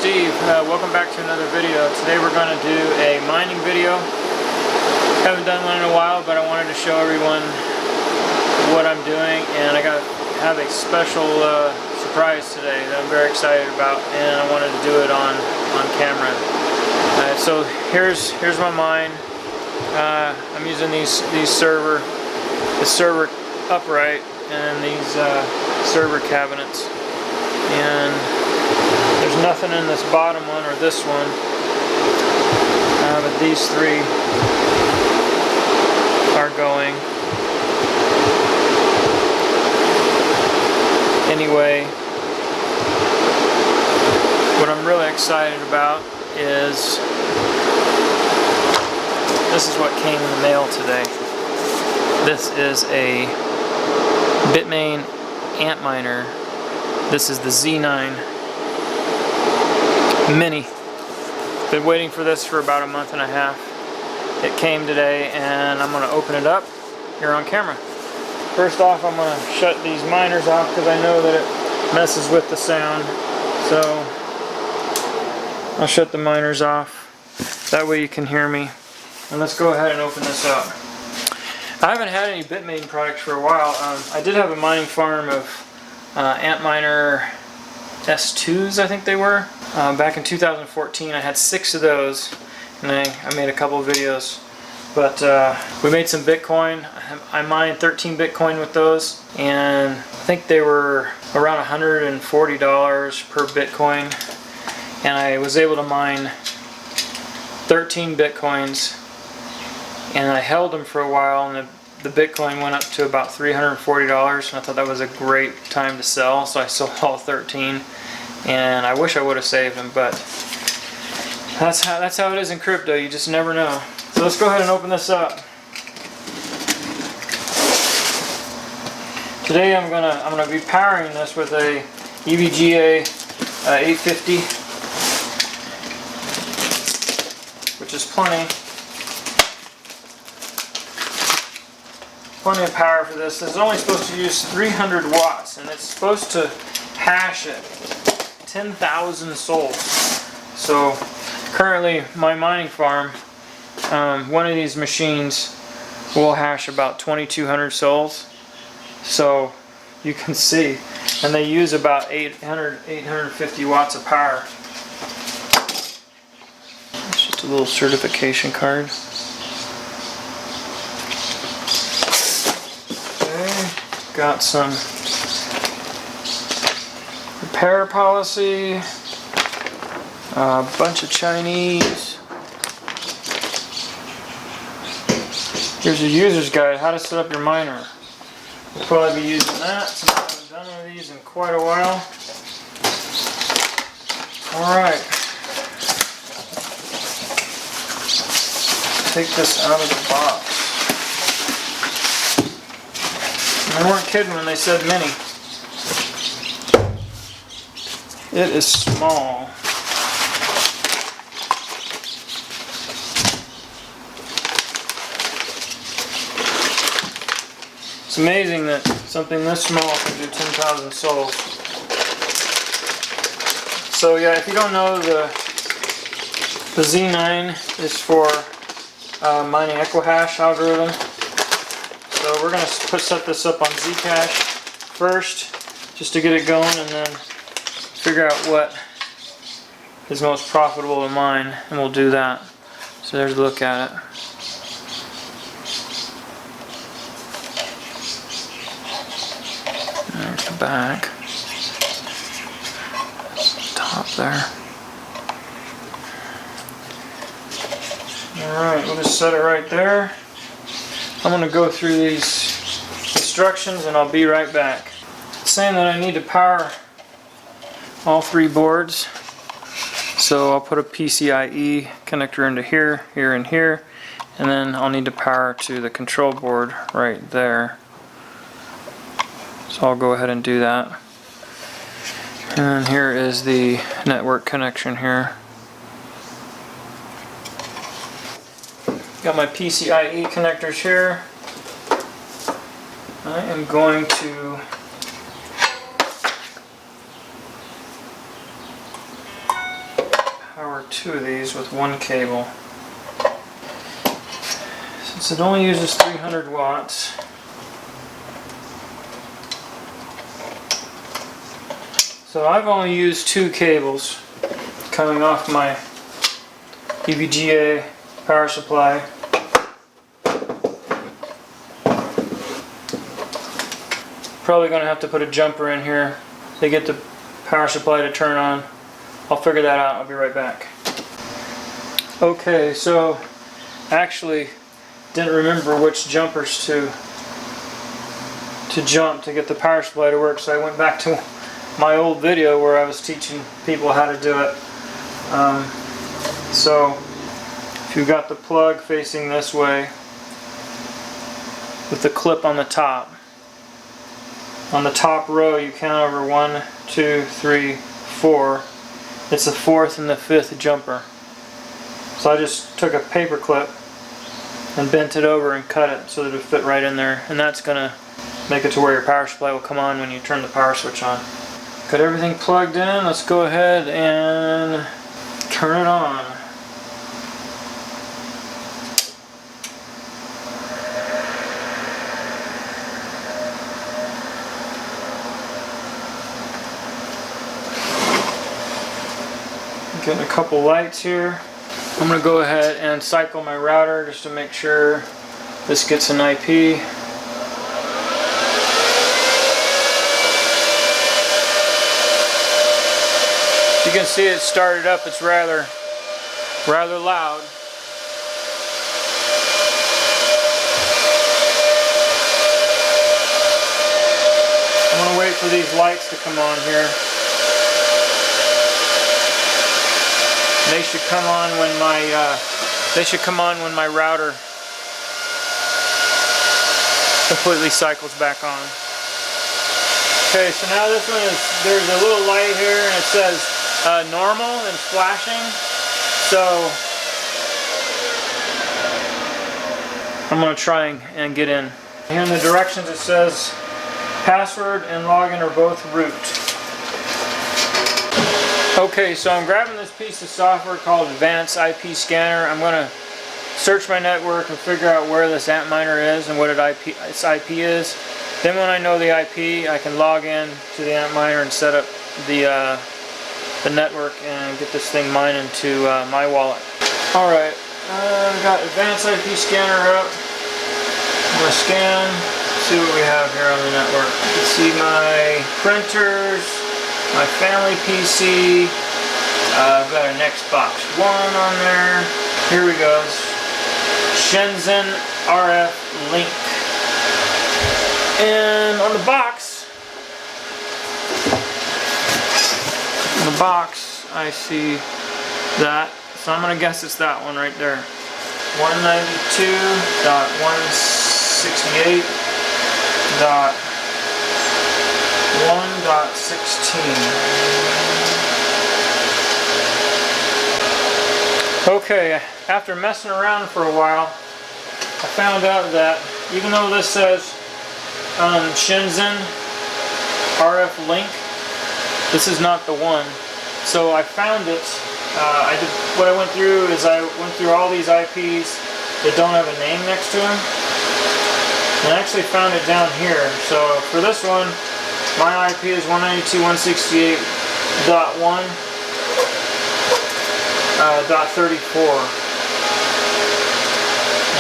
Steve. Welcome back to another video. Today we're going to do a mining video. Haven't done one in a while, but I wanted to show everyone what I'm doing, and I have a special surprise today that I'm very excited about, and I wanted to do it on camera. So here's my mine. I'm using this server upright and these server cabinets, and there's nothing in this bottom one or this one, but these three are going. Anyway, what I'm really excited about is this is what came in the mail today. This is a Bitmain Antminer. This is the Z9 Mini. Been waiting for this for about a month and a half. It came today, and I'm going to open it up here on camera. First off, I'm going to shut these miners off because I know that it messes with the sound. So I'll shut the miners off. That way you can hear me. And let's go ahead and open this up. I haven't had any Bitmain products for a while. I did have a mining farm of Antminer Z9s, I think they were. Back in 2014, I had 6 of those, and I made a couple of videos. But we made some Bitcoin. I mined 13 Bitcoin with those, and I think they were around $140 per Bitcoin. And I was able to mine 13 Bitcoins, and I held them for a while, and the Bitcoin went up to about $340, and I thought that was a great time to sell, so I sold all 13. And I wish I would have saved them, but that's how it is in crypto. You just never know. So let's go ahead and open this up. Today I'm gonna be powering this with a EVGA 850, which is plenty of power for this. It's only supposed to use 300 watts, and it's supposed to hash at 10,000 sols. So currently my mining farm, one of these machines will hash about 2,200 sols. So you can see, and they use about 850 watts of power. It's just a little certification card. Okay, got some repair policy, a bunch of Chinese. Here's a user's guide, how to set up your miner. We'll probably be using that since I haven't done one of these in quite a while. Alright. Take this out of the box. And they weren't kidding when they said mini. It is small. It's amazing that something this small can do 10,000 sols. So yeah, if you don't know, the Z9 is for mining Equihash algorithm. So we're going to set this up on Zcash first, just to get it going, and then figure out what is most profitable to mine, and we'll do that. So there's a look at it. There's the back. Top there. Alright, we'll just set it right there. I'm going to go through these instructions and I'll be right back. It's saying that I need to power all 3 boards, so I'll put a PCIe connector into here, here, and here, and then I'll need to power to the control board right there. So I'll go ahead and do that. And here is the network connection here. Got my PCIe connectors here. I am going to power 2 of these with one cable. Since it only uses 300 watts, so I've only used 2 cables coming off my EVGA power supply. Probably going to have to put a jumper in here to get the power supply to turn on. I'll figure that out. I'll be right back. Okay, so actually didn't remember which jumpers to jump to get the power supply to work, so I went back to my old video where I was teaching people how to do it. So if you've got the plug facing this way with the clip on the top row, you count over 1, 2, 3, 4. It's the 4th and the 5th jumper. So I just took a paper clip and bent it over and cut it so that it would fit right in there, and that's gonna make it to where your power supply will come on when you turn the power switch on. Got everything plugged in. Let's go ahead and turn it on. Getting a couple lights here. I'm going to go ahead and cycle my router just to make sure this gets an IP. You can see it started up. It's rather loud. I'm going to wait for these lights to come on here. They should come on when my router completely cycles back on. Okay, so now this one there's a little light here and it says normal and flashing. So I'm going to try and get in. Here in the directions it says password and login are both root. Okay, so I'm grabbing this piece of software called Advanced IP Scanner. I'm going to search my network and figure out where this Antminer is and what its IP is. Then when I know the IP, I can log in to the Antminer and set up the network and get this thing mining to my wallet. Alright, I've got Advanced IP Scanner up. I'm going to scan, see what we have here on the network. You can see my printers, my family PC. I've got an Xbox One on there. Here we go. Shenzhen RF Link. And on the box, I see that. So I'm going to guess it's that one right there. 192.168.1.16. Okay, after messing around for a while, I found out that even though this says Shenzhen RF Link, this is not the one. So I found it. What I went through is I went through all these IPs that don't have a name next to them, and I actually found it down here. So for this one, my IP is 192.168.1.34.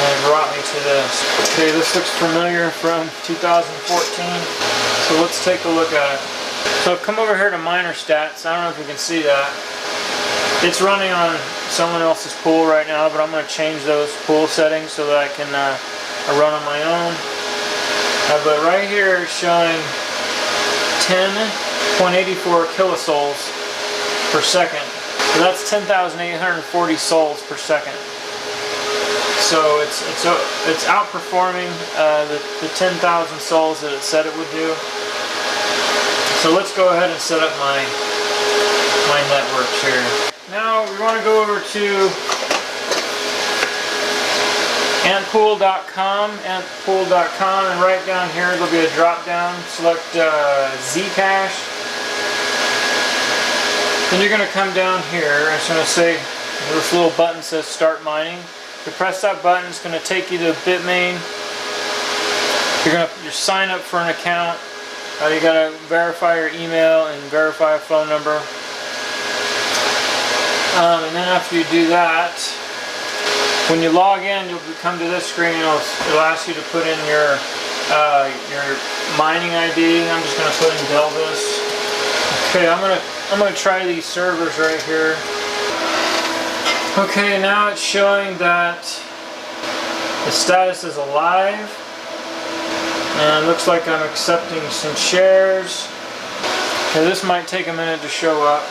And it brought me to this. Okay, this looks familiar from 2014. So let's take a look at it. So I've come over here to miner stats. I don't know if you can see that. It's running on someone else's pool right now, but I'm going to change those pool settings so that I can run on my own. But right here it's showing 10.84 kilosouls per second. So that's 10,840 souls per second. So it's outperforming the 10,000 souls that it said it would do. So let's go ahead and set up my networks here. Now we want to go over to antpool.com, and right down here there'll be a drop down. Select Zcash. Then you're going to come down here. It's going to say, this little button says start mining. You press that button, it's going to take you to Bitmain. You're sign up for an account. You got to verify your email and verify a phone number. And then after you do that, when you log in, you'll come to this screen. It'll ask you to put in your mining ID. I'm just going to put in Delvis. Okay, I'm gonna try these servers right here. Okay, now it's showing that the status is alive, and it looks like I'm accepting some shares. Okay, this might take a minute to show up.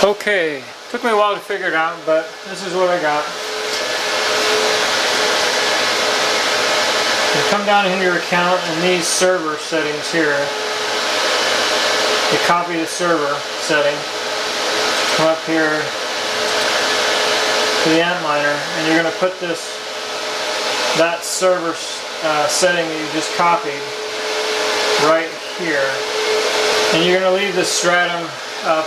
Okay, took me a while to figure it out, but this is what I got. You come down into your account and these server settings here. You copy the server setting, come up here to the Antminer, and you're going to put that server setting that you just copied right here. And you're going to leave the stratum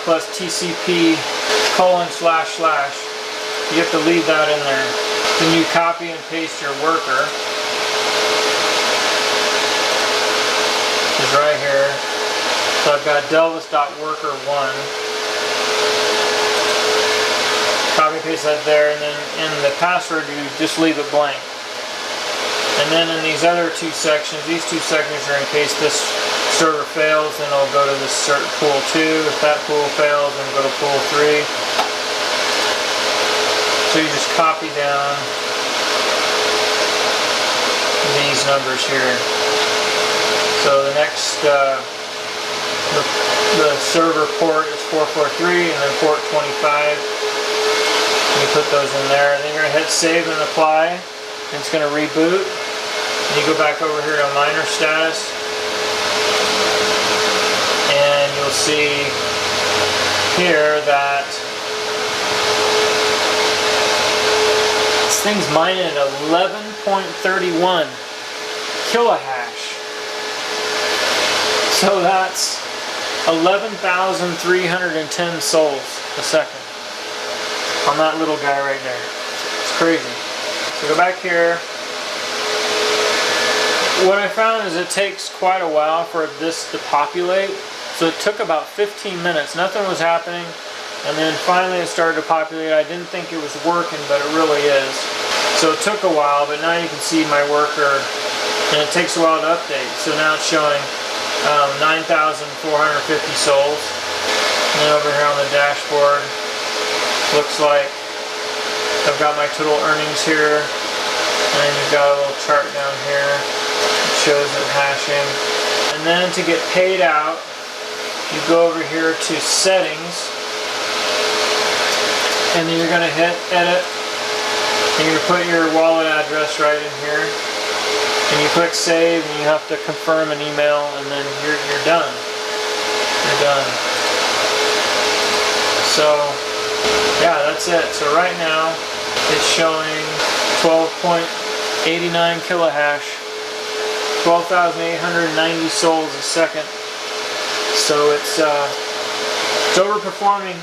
plus TCP :// You have to leave that in there. Then you copy and paste your worker. It's right here. So I've got delvis.worker1. Copy and paste that there, and then in the password you just leave it blank. And then in these other two sections, these two sections are in case this server fails, then I'll go to this pool 2. If that pool fails, then go to pool 3. So you just copy down these numbers here. So the next, the server port is 443 and then port 25. You put those in there, and then you're going to hit save and apply, and it's going to reboot. And you go back over here to miner status, and you'll see here that this thing's mining at 11.31 kilohash. So that's 11,310 souls a second on that little guy right there. It's crazy. So go back here. What I found is it takes quite a while for this to populate. So it took about 15 minutes. Nothing was happening. And then finally it started to populate. I didn't think it was working, but it really is. So it took a while, but now you can see my worker, and it takes a while to update. So now it's showing 9,450 souls. And then over here on the dashboard, looks like I've got my total earnings here, and then you've got a little chart down here that shows it hashing. And then to get paid out, you go over here to settings, and then you're going to hit edit, and you're going to put your wallet address right in here, and you click save, and you have to confirm an email, and then you're done. You're done. So yeah, that's it. So right now it's showing 12.89 kilohash, 12,890 souls a second. So it's overperforming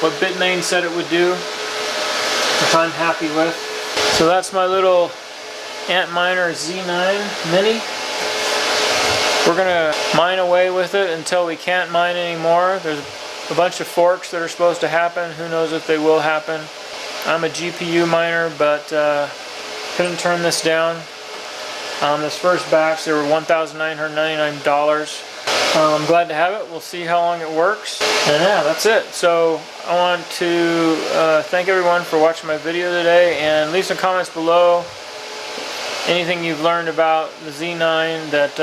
what Bitmain said it would do, which I'm happy with. So that's my little Antminer Z9 Mini. We're gonna mine away with it until we can't mine anymore. There's a bunch of forks that are supposed to happen. Who knows if they will happen. I'm a GPU miner, but couldn't turn this down. This first batch, there were $1,999. I'm glad to have it. We'll see how long it works. And yeah, that's it. So I want to thank everyone for watching my video today, and leave some comments below. Anything you've learned about the Z9 that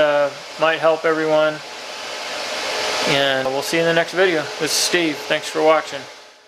might help everyone. And we'll see you in the next video. This is Steve. Thanks for watching.